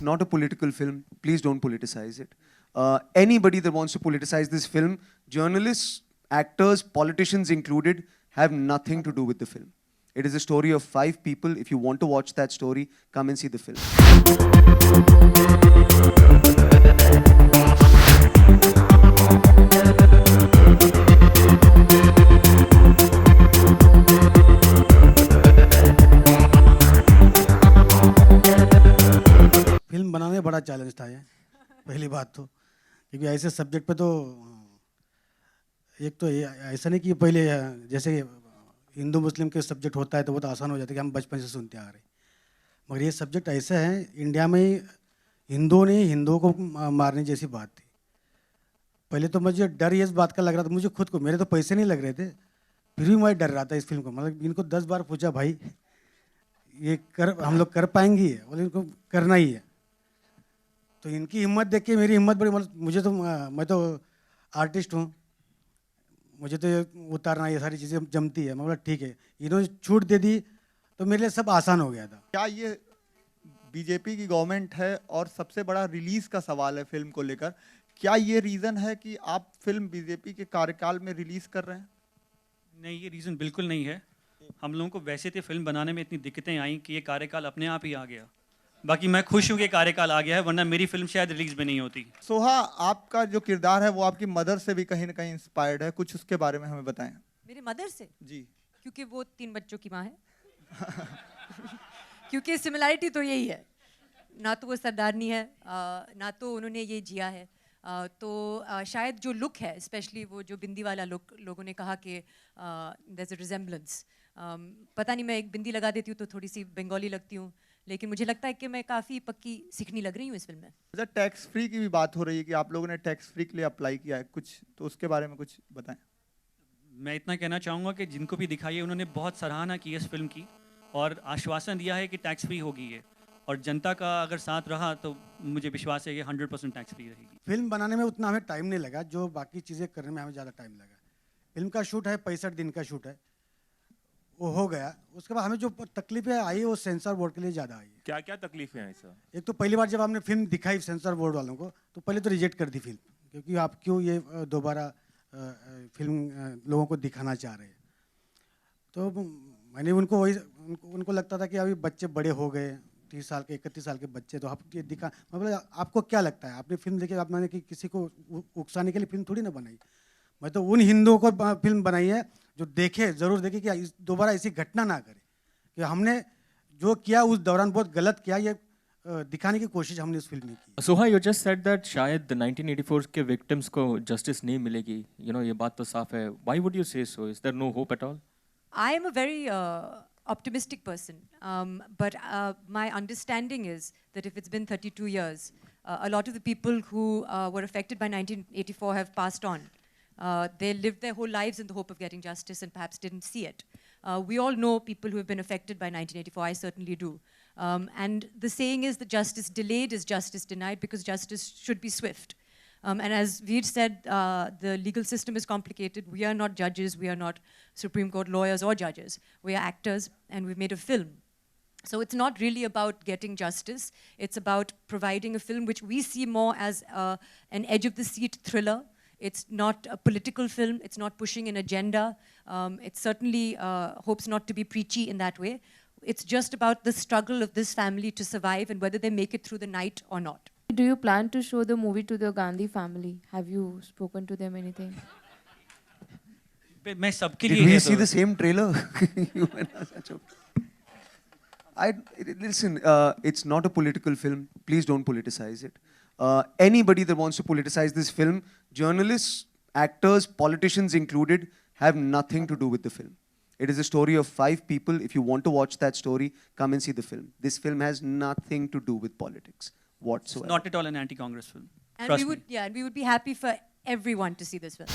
not a political film. Please don't politicize it. Anybody that wants to politicize this film, journalists, actors, politicians included, have nothing to do with the film. It is a story of 5 people. If you want to watch that story, come and see the film. Film बनाने में बड़ा challenge था ये, पहली बात तो, क्योंकि ऐसे सब्जेक्ट पे तो एक तो ऐसा नहीं कि पहले जैसे हिंदू मुस्लिम के सब्जेक्ट होता है तो बहुत आसान हो जाता है कि हम बचपन से सुनते आ रहे, मगर ये सब्जेक्ट ऐसा है इंडिया में हिंदुओं ने हिंदुओं को मारने जैसी बात थी। पहले तो मुझे डर ये इस बात का लग रहा था, मुझे खुद को, मेरे तो पैसे नहीं लग रहे थे, फिर भी मैं डर रहा था इस फिल्म को। मतलब इनको 10 बार पूछा, भाई ये हम लोग कर पाएंगे, बोले इनको करना ही है। तो इनकी हिम्मत देख के मेरी हिम्मत बड़ी, मुझे तो, मैं तो आर्टिस्ट हूँ, मुझे तो उतारना ये सारी चीज़ें जमती है। मैं बोला ठीक है, इन्होंने छूट दे दी तो मेरे लिए सब आसान हो गया था। क्या ये बीजेपी की गवर्नमेंट है और सबसे बड़ा रिलीज का सवाल है फिल्म को लेकर, क्या ये रीज़न है कि आप फिल्म बीजेपी के कार्यकाल में रिलीज कर रहे हैं? नहीं, ये रीज़न बिल्कुल नहीं है। हम लोगों को वैसे तो फिल्म बनाने में इतनी दिक्कतें आई कि ये कार्यकाल अपने आप ही आ गया। बाकी मैं खुश हूँ कि कार्यकाल आ गया है, वरना मेरी फिल्म शायद रिलीज भी नहीं होती। सोहा, आपका जो किरदार है वो आपकी मदर से भी कहीं ना कहीं इंस्पायर्ड है, कुछ उसके बारे में हमें बताएं। मेरी मदर से? जी। क्योंकि वो 3 बच्चों की माँ है। क्योंकि सिमिलैरिटी तो यही है, ना तो वो सरदारनी है, ना तो उन्होंने ये जिया है। तो शायद जो लुक है, स्पेशली वो जो बिंदी वाला लुक, लोगों ने कहा कि देयर इज अ रिजेम्बलेंस। पता नहीं, मैं एक बिंदी लगा देती हूँ तो थोड़ी सी बंगाली लगती हूँ, लेकिन मुझे लगता है कि मैं काफ़ी पक्की सीखनी लग रही हूँ इस फिल्म में। अच्छा, टैक्स फ्री की भी बात हो रही है कि आप लोगों ने टैक्स फ्री के लिए अप्लाई किया है, कुछ तो उसके बारे में कुछ बताएं। मैं इतना कहना चाहूँगा कि जिनको भी दिखाई है उन्होंने बहुत सराहना की इस फिल्म की और आश्वासन दिया है कि टैक्स फ्री होगी ये, और जनता का अगर साथ रहा तो मुझे विश्वास है कि 100% टैक्स फ्री रहेगी। फिल्म बनाने में उतना हमें टाइम नहीं लगा, जो बाकी चीज़ें करने में हमें ज़्यादा टाइम लगा। फिल्म का शूट है, 65 दिन का शूट है, वो हो गया। उसके बाद हमें जो तकलीफें आई वो सेंसर बोर्ड के लिए ज़्यादा आई। क्या क्या तकलीफें आई सर? एक तो पहली बार जब हमने फिल्म दिखाई सेंसर बोर्ड वालों को, तो पहले तो रिजेक्ट कर दी फिल्म, क्योंकि आप क्यों ये दोबारा फिल्म लोगों को दिखाना चाह रहे हैं। तो मैंने उनको लगता था कि अभी बच्चे बड़े हो गए, 30 साल के 31 साल के बच्चे, तो आप ये दिखा, मतलब आपको क्या लगता है, आपने फिल्म देखी, आप मैंने कि किसी को उकसाने के लिए फिल्म थोड़ी ना बनाई। मैं तो उन हिंदुओं को फिल्म बनाई है जो देखे, ज़रूर देखे कि दोबारा ऐसी घटना ना करे, कि हमने जो किया उस दौरान बहुत गलत किया, ये दिखाने की कोशिश हमने उस फिल्म में की। Soha, you just said that शायद 1984 के victims को justice नहीं मिलेगी, ये बात तो साफ है। Why would you say so? Is there no hope at all? I am a very optimistic person, but my understanding is that if it's been 32 years, a lot of the people who were affected by 1984 have passed on. They lived their whole lives in the hope of getting justice and perhaps didn't see it. We all know people who have been affected by 1984, I certainly do. And the saying is that justice delayed is justice denied, because justice should be swift. And as Veer said, the legal system is complicated. We are not judges, we are not Supreme Court lawyers or judges. We are actors, and we've made a film. So it's not really about getting justice. It's about providing a film which we see more as an edge-of-the-seat thriller. It's not a political film. It's not pushing an agenda. It certainly hopes not to be preachy in that way. It's just about the struggle of this family to survive and whether they make it through the night or not. Do you plan to show the movie to the Gandhi family? Have you spoken to them anything? मैं सबके लिए. Did we see the same trailer? Listen, it's not a political film. Please don't politicize it. Anybody that wants to politicize this film, journalists, actors, politicians included, have nothing to do with the film. It is a story of 5 people. If you want to watch that story, come and see the film. This film has nothing to do with politics whatsoever. It's not at all an anti-Congress film. And we would, and we would be happy for everyone to see this film.